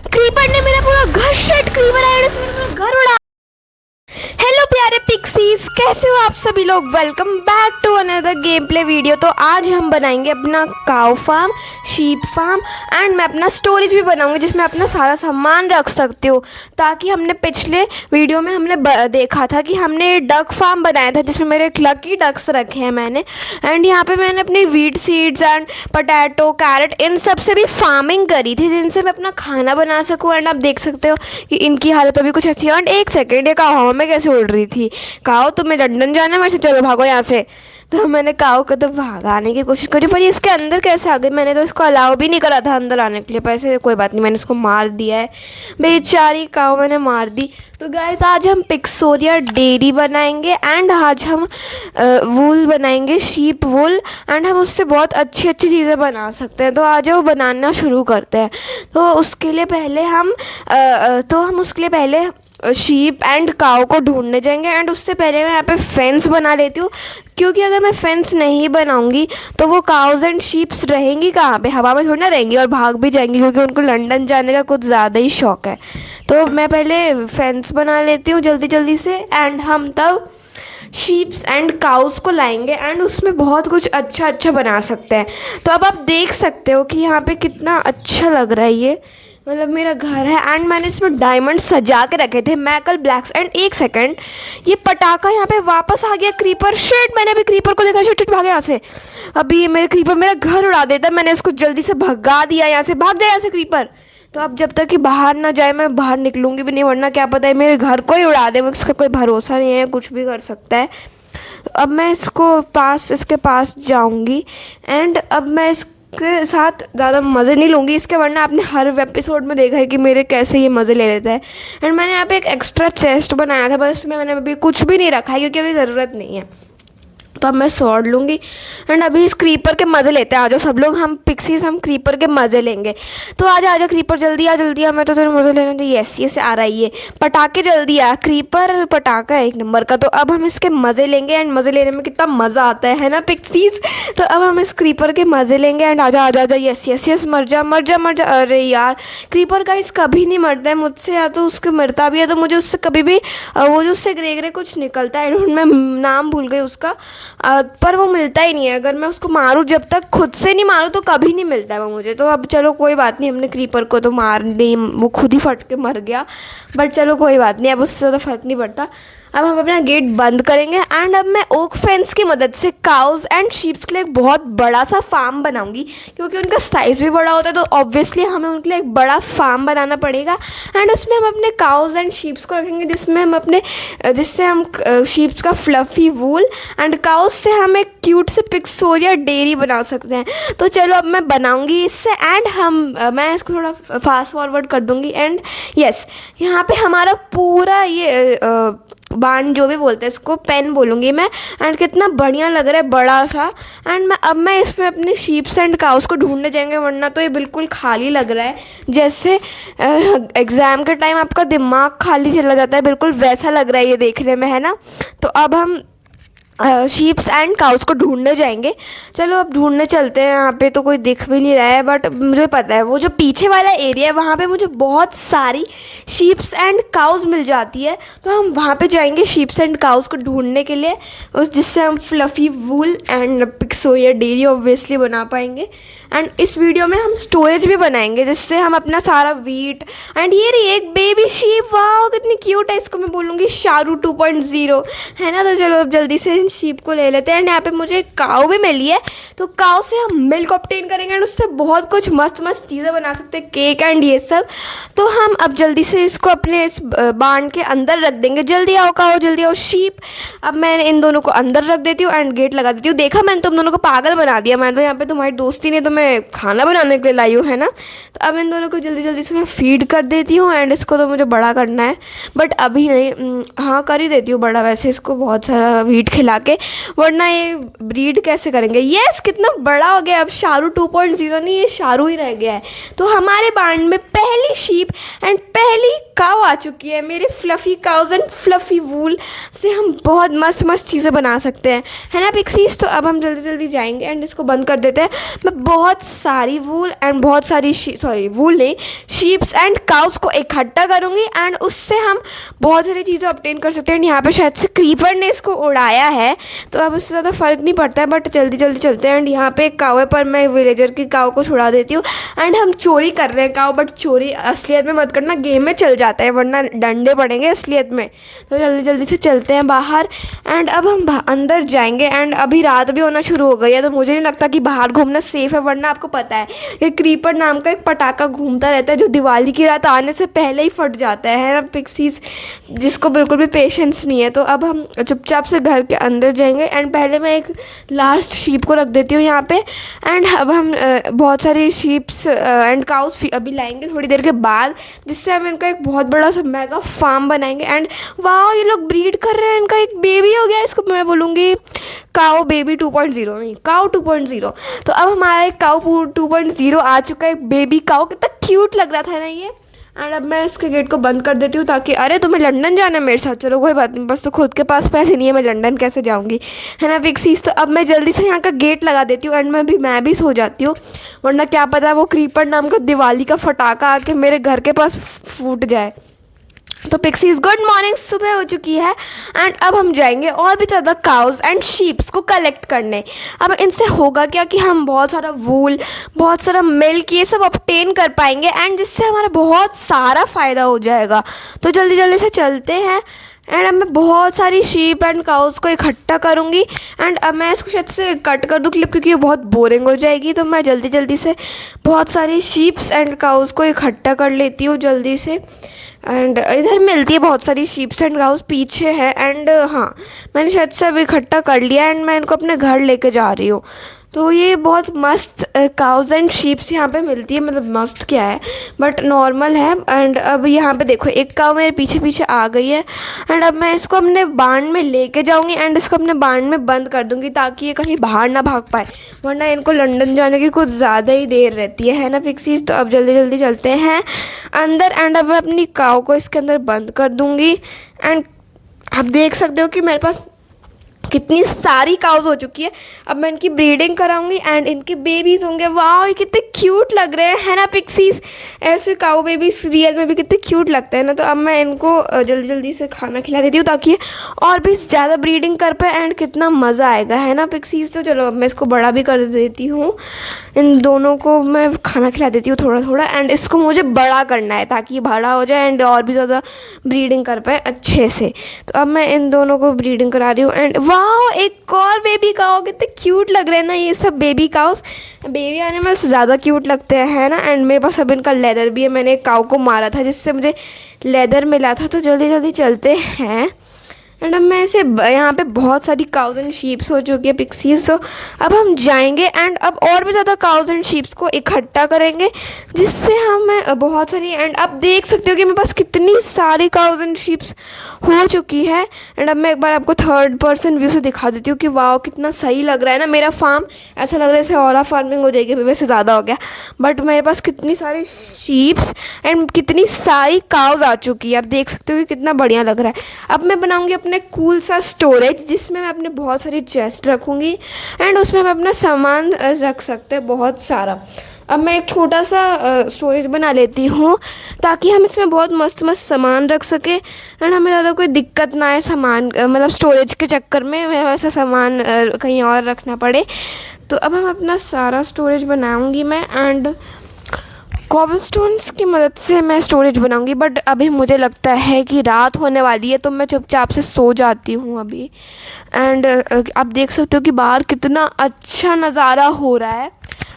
Creeper ने मेरा पूरा घर शेड क्रीपर आया और उसने मेरा घर उड़ा। हेलो प्यारे पिक्सीज, कैसे हो आप सभी लोग। Welcome back to another game play video. तो आज हम बनाएंगे अपना cow farm, sheep farm and मैं अपना स्टोरेज भी बनाऊंगी जिसमें अपना सारा सामान रख सकती हूँ। ताकि हमने पिछले वीडियो में हमने देखा था कि हमने डक फार्म बनाया था जिसमें मेरे लकी डक्स रखे हैं मैंने। एंड यहाँ पे मैंने अपनी wheat seeds and potato, carrot इन सब से भी फार्मिंग करी थी जिनसे मैं अपना खाना बना सकूँ। एंड आप देख सकते हो कि इनकी हालत अभी कुछ अच्छी है। एंड एक सेकेंड, ये काऊ में कैसे उड़ रही थी। काऊ तुम्हें लंदन जाना है, मेरे से चलो भागो यहाँ से। तो मैंने काऊ को तो भागाने की कोशिश करी पर ये इसके अंदर कैसे आ गई। मैंने तो इसको अलाउ भी नहीं करा था अंदर आने के लिए, पर ऐसे कोई बात नहीं, मैंने इसको मार दिया है। बेचारी काऊ मैंने मार दी। तो गाइस आज हम पिक्सोरिया डेयरी बनाएंगे एंड आज हम वूल बनाएंगे, शीप वूल। एंड हम उससे बहुत अच्छी अच्छी चीज़ें बना सकते हैं। तो आज वो बनाना शुरू करते हैं। तो उसके लिए पहले शीप एंड काऊ को ढूंढने जाएंगे। एंड उससे पहले मैं यहाँ पे फेंस बना लेती हूँ, क्योंकि अगर मैं फेंस नहीं बनाऊंगी तो वो काउज एंड शीप्स रहेंगी कहाँ पे, हवा में थोड़ी ना रहेंगी और भाग भी जाएंगी, क्योंकि उनको लंदन जाने का कुछ ज़्यादा ही शौक है। तो मैं पहले फेंस बना लेती हूँ जल्दी जल्दी से। एंड हम तब शीप्स एंड काउस को लाएंगे एंड उसमें बहुत कुछ अच्छा अच्छा बना सकते हैं। तो अब आप देख सकते हो कि यहाँ पे कितना अच्छा लग रहा है ये, मतलब मेरा घर है। एंड मैंने इसमें डायमंड सजा के रखे थे, मैकल ब्लैक्स। एंड एक सेकंड, ये पटाखा यहाँ पे वापस आ गया। क्रीपर, शिट, मैंने अभी क्रीपर को देखा, शिट भागे यहाँ से। अभी ये मेरे क्रीपर मेरा घर उड़ा देता है। मैंने इसको जल्दी से भगा दिया यहाँ से, भाग जाए यहाँ से क्रीपर। तो अब जब तक कि बाहर ना जाए मैं बाहर निकलूँगी भी नहीं, वरना क्या पता है मेरे घर को ही उड़ा दे। इसका कोई भरोसा नहीं है, कुछ भी कर सकता है। अब मैं इसके पास जाऊँगी एंड अब मैं के साथ ज़्यादा मज़े नहीं लूँगी इसके, वरना आपने हर एपिसोड में देखा है कि मेरे कैसे ये मज़े ले लेता है। एंड मैंने यहाँ पे एक एक्स्ट्रा चेस्ट बनाया था, बस इसमें मैंने अभी कुछ भी नहीं रखा है क्योंकि अभी ज़रूरत नहीं है। तो अब मैं सॉर्ड लूँगी एंड अभी इस क्रीपर के मज़े लेते हैं। आ जाओ सब लोग, हम पिक्सीज हम क्रीपर के मज़े लेंगे। तो आ जा क्रीपर, जल्दी आ, मैं तो तेरे मज़े लेने दे। यस आ रहा है ये पटाखे, जल्दी आ। क्रीपर पटाखा है एक नंबर का। तो अब हम इसके मज़े लेंगे एंड मज़े लेने में कितना मज़ा आता है ना पिक्सीज। तो अब हम इस क्रीपर के मज़े लेंगे एंड आ जा। यस मर जा। अरे यार क्रीपर का इस कभी नहीं मरता है मुझसे, या तो उसके मरता भी है तो मुझे उससे कभी भी वो जो उससे ग्रे कुछ निकलता है, मैं नाम भूल गई उसका, पर वो मिलता ही नहीं है। अगर मैं उसको मारूं, जब तक खुद से नहीं मारूं तो कभी नहीं मिलता है वो मुझे। तो अब चलो कोई बात नहीं, हमने क्रीपर को तो मार नहीं, वो खुद ही फट के मर गया। बट चलो कोई बात नहीं, अब उससे ज़्यादा फर्क नहीं पड़ता। अब हम अपना गेट बंद करेंगे एंड अब मैं ओक फेंस की मदद से काउज एंड शीप्स के लिए एक बहुत बड़ा सा फार्म बनाऊंगी, क्योंकि उनका साइज़ भी बड़ा होता है। तो ऑब्वियसली हमें उनके लिए एक बड़ा फार्म बनाना पड़ेगा। एंड उसमें हम अपने काउज एंड शीप्स को रखेंगे, जिससे हम शीप्स का फ्लफ़ी वूल एंड काउज से हम एक क्यूट से पिक्सोरिया डेयरी बना सकते हैं। तो चलो अब मैं बनाऊंगी इससे। एंड मैं इसको थोड़ा फास्ट फॉरवर्ड कर दूंगी। एंड यस, यहाँ पे हमारा पूरा ये बाण जो भी बोलते हैं, इसको पेन बोलूँगी मैं। एंड कितना बढ़िया लग रहा है, बड़ा सा। एंड मैं इसमें अपने शीप्स एंड काउस को ढूंढने जाएंगे, वरना तो ये बिल्कुल खाली लग रहा है। जैसे एग्ज़ाम के टाइम आपका दिमाग खाली चला जाता है, बिल्कुल वैसा लग रहा है ये देखने में, है ना। तो अब हम शीप्स एंड काउस को ढूंढने जाएंगे। चलो अब ढूंढने चलते हैं। यहाँ पे तो कोई दिख भी नहीं रहा है, बट मुझे पता है वो जो पीछे वाला एरिया है वहाँ पे मुझे बहुत सारी शीप्स एंड काउस मिल जाती है। तो हम वहाँ पे जाएंगे शीप्स एंड काउस को ढूंढने के लिए, जिससे हम fluffy wool and Pixoria dairy obviously बना पाएंगे। एंड इस वीडियो में हम स्टोरेज भी बनाएंगे, जिससे हम अपना सारा वीट एंड ये रही एक बेबी शीप, वाह कितनी क्यूट है। इसको मैं बोलूँगी शारू 2.0, है ना। तो चलो अब जल्दी से शीप को ले लेते हैं। एंड यहाँ पे मुझे काऊ भी मिली है, तो काऊ से हम मिल्क ऑब्टेन करेंगे एंड उससे बहुत कुछ मस्त मस्त चीज़ें बना सकते हैं, केक एंड ये सब। तो हम अब जल्दी से इसको अपने इस बाण के अंदर रख देंगे। जल्दी आओ काऊ, जल्दी आओ शीप। अब मैं इन दोनों को अंदर रख देती हूँ एंड गेट लगा देती हूँ। देखा, मैंने तुम दोनों को पागल बना दिया। मैं तो यहाँ पे तुम्हारी दोस्ती नहीं तो मैं खाना बनाने के लिए लाई हूँ, है ना। तो अब इन दोनों को जल्दी जल्दी से मैं फीड कर देती हूँ। एंड इसको तो मुझे बड़ा करना है, बट अभी नहीं, हाँ कर ही देती हूँ बड़ा। वैसे इसको बहुत सारा वीट खिला उड़ा के, वरना ये ब्रीड कैसे करेंगे। यस, कितना बड़ा हो गया अब। शारू 2.0 नहीं, ये शारू ही रह गया है। तो हमारे बांड में पहली शीप एंड पहली काव आ चुकी है। मेरे फ्लफ़ी काउज एंड फ्लफ़ी वूल से हम बहुत मस्त मस्त चीज़ें बना सकते हैं, है ना पिक्सीज। तो अब हम जल्दी जल्दी जाएंगे एंड इसको बंद कर देते हैं। मैं बहुत सारी वूल एंड बहुत सारी वूल नहीं, शीप्स एंड काउस को इकट्ठा करूँगी एंड उससे हम बहुत सारी चीज़ें ऑब्टेन कर सकते हैं। यहाँ पे शायद से क्रीपर ने इसको उड़ाया है, तो अब उससे ज़्यादा फ़र्क नहीं पड़ता है, बट जल्दी जल्दी चलते हैं। एंड यहाँ पे एक काव है, पर मैं विलेजर की काव को छुड़ा देती हूँ। एंड हम चोरी कर रहे हैं काव, बट चोरी असलियत में मत करना, गेम में चल जाता है, वरना डंडे पड़ेंगे असलियत में। तो जल्दी जल्दी से चलते हैं बाहर एंड अब हम अंदर जाएंगे। एंड अभी रात भी होना शुरू हो गई है, तो मुझे नहीं लगता कि बाहर घूमना सेफ़ है, वरना आपको पता है ये क्रीपर नाम का एक पटाखा घूमता रहता है जो दिवाली की रात आने से पहले ही फट जाता है ना पिक्सीज, जिसको बिल्कुल भी पेशेंस नहीं है। तो अब हम चुपचाप से घर के अंदर जाएंगे एंड पहले मैं एक लास्ट शीप को रख देती हूँ यहाँ पे। एंड अब हम बहुत सारी शीप्स एंड काउस अभी लाएंगे थोड़ी देर के बाद, जिससे हम इनका एक बहुत बड़ा सा मेगा फार्म बनाएंगे। एंड वाह, ये लोग ब्रीड कर रहे हैं, इनका एक बेबी हो गया। इसको मैं बोलूँगी काओ बेबी 2.0, नहीं काओ 2.0। तो अब हमारा एक काओ 2.0 आ चुका है, एक बेबी काओ। कितना क्यूट लग रहा था ना ये। एंड अब मैं इसके गेट को बंद कर देती हूँ, ताकि अरे तुम्हें लंदन जाना है मेरे साथ, चलो कोई बात नहीं, बस तो खुद के पास पैसे नहीं है, मैं लंदन कैसे जाऊँगी, है ना पिक्सीज। तो अब मैं जल्दी से यहाँ का गेट लगा देती हूँ एंड मैं भी सो जाती हूँ, वरना क्या पता वो क्रीपर नाम का दिवाली का फटाका आके मेरे घर के पास फूट जाए। तो पिक्सीज गुड मॉर्निंग, सुबह हो चुकी है एंड अब हम जाएंगे और भी ज़्यादा काउज एंड शीप्स को कलेक्ट करने। अब इनसे होगा क्या कि हम बहुत सारा वूल, बहुत सारा मिल्क, ये सब ऑब्टेन कर पाएंगे एंड जिससे हमारा बहुत सारा फ़ायदा हो जाएगा। तो जल्दी जल्दी से चलते हैं एंड अब मैं बहुत सारी शीप एंड काउस को इकट्ठा करूँगी। एंड अब मैं इसको शायद से कट कर दूँ क्लिप, क्योंकि ये बहुत बोरिंग हो जाएगी। तो मैं जल्दी जल्दी से बहुत सारी शीप्स एंड काउस को इकट्ठा कर लेती हूँ जल्दी से। एंड इधर मिलती है बहुत सारी शीप्स एंड काउस, पीछे है। एंड हाँ, मैंने शायद से अब इकट्ठा कर लिया एंड मैं इनको अपने घर लेके जा रही हूँ। तो ये बहुत मस्त काउज एंड शीप्स यहाँ पे मिलती है, मतलब मस्त क्या है, बट नॉर्मल है। एंड अब यहाँ पे देखो एक काव मेरे पीछे पीछे आ गई है एंड अब मैं इसको अपने बांड में लेके जाऊँगी एंड इसको अपने बांड में बंद कर दूँगी, ताकि ये कहीं बाहर ना भाग पाए, वरना इनको लंदन जाने की कुछ ज़्यादा ही देर रहती है ना पिक्सीज। तो अब जल्दी जल्दी चलते हैं अंदर एंड अब मैं अपनी काव को इसके अंदर बंद कर दूँगी। एंड आप देख सकते हो कि मेरे पास कितनी सारी काउज हो चुकी है। अब मैं इनकी ब्रीडिंग कराऊंगी एंड इनके बेबीज़ होंगे। वाह, ये कितने क्यूट लग रहे हैं, है ना पिक्सीज। ऐसे काउ बेबीज रियल में भी कितने क्यूट लगते हैं ना। तो अब मैं इनको जल्दी जल्दी से खाना खिला देती हूँ, ताकि और भी ज़्यादा ब्रीडिंग कर पाए एंड कितना मज़ा आएगा, है ना पिक्सीज। तो चलो अब मैं इसको बड़ा भी कर देती हूँ, इन दोनों को मैं खाना खिला देती हूँ थोड़ा थोड़ा। एंड इसको मुझे बड़ा करना है ताकि ये बड़ा हो जाए एंड और भी ज़्यादा ब्रीडिंग कर पाए अच्छे से। तो अब मैं इन दोनों को ब्रीडिंग करा रही हूँ। एंड वाह, एक और बेबी काऊ, कितने क्यूट लग रहे हैं ना ये सब बेबी काउस। बेबी एनिमल्स ज़्यादा क्यूट लगते हैं, है ना। एंड मेरे पास अब इनका लेदर भी है, मैंने एक काऊ को मारा था जिससे मुझे लेदर मिला था। तो जल्दी जल्दी चलते हैं एंड अब मैं ऐसे यहाँ पे बहुत सारी काउज एंड शीप्स हो चुकी है पिक्सीज। तो अब हम जाएंगे एंड अब और भी ज़्यादा काउज एंड शीप्स को इकट्ठा करेंगे, जिससे हम बहुत सारी। एंड आप देख सकते हो कि मेरे पास कितनी सारी काउज एंड शीप्स हो चुकी है। एंड अब मैं एक बार आपको थर्ड पर्सन व्यू से दिखा देती हूँ कि वाह कितना सही लग रहा है ना मेरा फार्म। ऐसा लग रहा है जैसे और फार्मिंग हो जाएगी, वैसे ज़्यादा हो गया, बट मेरे पास कितनी सारी शीप्स एंड कितनी सारी काउज आ चुकी है। आप देख सकते हो कि कितना बढ़िया लग रहा है। अब मैं बनाऊँगी अपने कूल सा स्टोरेज, जिसमें मैं अपने बहुत सारी चेस्ट रखूँगी एंड उसमें मैं अपना सामान रख सकते हैं बहुत सारा। अब मैं एक छोटा सा स्टोरेज बना लेती हूँ, ताकि हम इसमें बहुत मस्त मस्त सामान रख सके एंड हमें ज़्यादा कोई दिक्कत ना आए सामान, मतलब स्टोरेज के चक्कर में वैसा सामान कहीं और रखना पड़े। तो अब हम अपना सारा स्टोरेज बनाऊँगी मैं एंड कॉबलस्टोन्स की मदद से मैं स्टोरेज बनाऊंगी। बट अभी मुझे लगता है कि रात होने वाली है, तो मैं चुपचाप से सो जाती हूँ अभी। एंड आप देख सकते हो कि बाहर कितना अच्छा नज़ारा हो रहा है।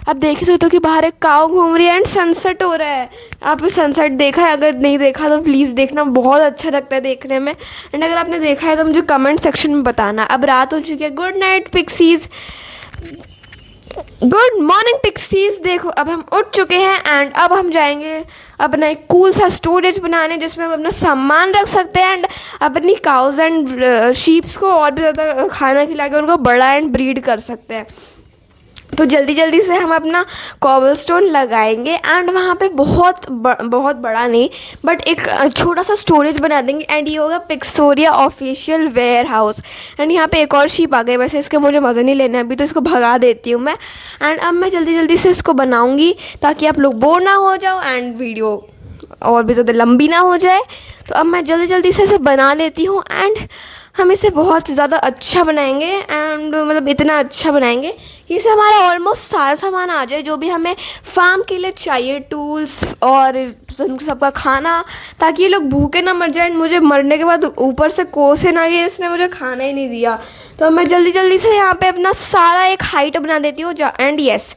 आप देख सकते हो कि बाहर एक काऊ घूम रही है एंड सनसेट हो रहा है। आपने सनसेट देखा है? अगर नहीं देखा तो प्लीज़ देखना, बहुत अच्छा लगता है देखने में। एंड अगर आपने देखा है तो मुझे कमेंट सेक्शन में बताना। अब रात हो चुकी है। Good night pixies. Good morning pixies. देखो अब हम उठ चुके हैं एंड अब हम जाएंगे अपना एक कूल सा स्टोरेज बनाने जिसमें हम अपना सामान रख सकते हैं एंड अपनी काउज एंड शीप्स को और भी ज़्यादा खाना खिला के उनको बड़ा एंड ब्रीड कर सकते हैं। तो जल्दी जल्दी से हम अपना कॉबलस्टोन लगाएंगे एंड वहाँ पे बहुत बड़ा नहीं बट एक छोटा सा स्टोरेज बना देंगे एंड ये होगा पिक्सोरिया ऑफिशियल वेयर हाउस। एंड यहाँ पे एक और शीप आ गई, वैसे इसके मुझे मज़े नहीं लेने अभी, तो इसको भगा देती हूँ मैं। एंड अब मैं जल्दी जल्दी से इसको बनाऊँगी ताकि आप लोग बोर ना हो जाओ एंड वीडियो और भी ज़्यादा लंबी ना हो जाए। तो अब मैं जल्दी जल्दी से इसे बना लेती हूँ एंड हम इसे बहुत ज़्यादा अच्छा बनाएंगे एंड मतलब इतना अच्छा बनाएंगे कि इसे हमारा ऑलमोस्ट सारा सामान आ जाए जो भी हमें फार्म के लिए चाहिए, टूल्स और सबका खाना, ताकि ये लोग भूखे ना मर जाए मुझे मरने के बाद ऊपर से कोसे ना कि इसने मुझे खाना ही नहीं दिया। तो मैं जल्दी जल्दी से यहाँ पे अपना सारा एक हाइट बना देती हूँ एंड यस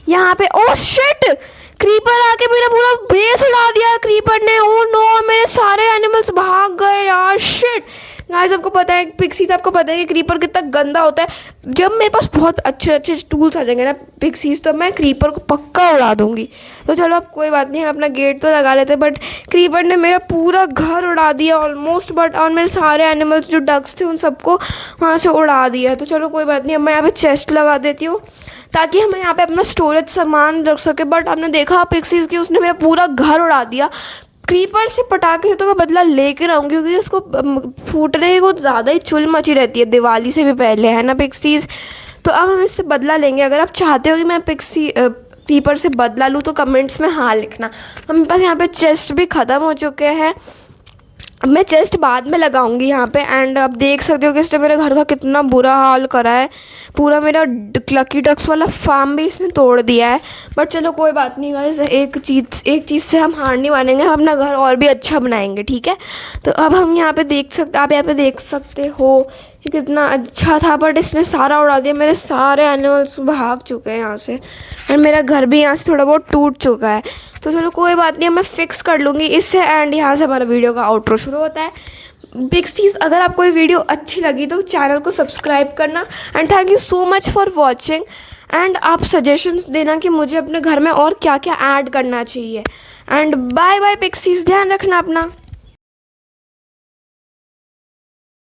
यहाँ पे ओ शिट क्रीपर आके मेरा पूरा बेस उड़ा दिया क्रीपर ने। ओ नो मेरे सारे एनिमल्स भाग गए यार, शिट। गाइस आपको पता है पिक्सीज, आपको पता है कि क्रीपर कितना गंदा होता है। जब मेरे पास बहुत अच्छे अच्छे टूल्स आ जाएंगे ना पिक्सीज तो मैं क्रीपर को पक्का उड़ा दूंगी। तो चलो अब कोई बात नहीं, अपना गेट तो लगा लेते, बट क्रीपर ने मेरा पूरा घर उड़ा दिया ऑलमोस्ट, बट और मेरे सारे एनिमल्स जो डक्स थे उन सबको वहाँ से उड़ा दिया। तो चलो कोई बात नहीं, अब मैं यहाँ पे चेस्ट लगा देती हूँ ताकि हम यहाँ पे अपना स्टोरेज सामान रख सके। बट आपने देखा पिक्सीज की उसने मेरा पूरा घर उड़ा दिया। क्रीपर से पटाखे तो मैं बदला लेकर आऊँगी क्योंकि उसको फूटने की कुछ ज़्यादा ही चुल मची रहती है दिवाली से भी पहले, है ना पिक्सीज। तो अब हम इससे बदला लेंगे। अगर आप चाहते हो कि मैं क्रीपर से बदला लूँ तो कमेंट्स में हाँ लिखना। हमारे पास यहाँ पे चेस्ट भी ख़त्म हो चुके हैं, मैं चेस्ट बाद में लगाऊंगी यहाँ पे। एंड आप देख सकते हो कि इसने मेरे घर का कितना बुरा हाल करा है, पूरा मेरा लकी डक्स वाला फार्म भी इसने तोड़ दिया है। बट चलो कोई बात नहीं गाइस, एक चीज़ से हम हार नहीं मानेंगे, हम अपना घर और भी अच्छा बनाएंगे, ठीक है। तो अब हम यहाँ पे आप यहाँ पे देख सकते हो कि कितना अच्छा था, बट इसने सारा उड़ा दिया। मेरे सारे एनिमल्स भाग चुके हैं यहाँ से एंड मेरा घर भी यहाँ से थोड़ा बहुत टूट चुका है। तो चलो कोई बात नहीं, मैं फिक्स कर लूँगी इससे। एंड यहाँ से हमारा वीडियो का आउटरो शुरू होता है। पिक्सीज अगर आपको ये वीडियो अच्छी लगी तो चैनल को सब्सक्राइब करना and thank you so much for watching. And आप सजेशंस देना कि मुझे अपने घर में और क्या क्या ऐड करना चाहिए। एंड बाय बाय पिक्सीज, ध्यान रखना अपना।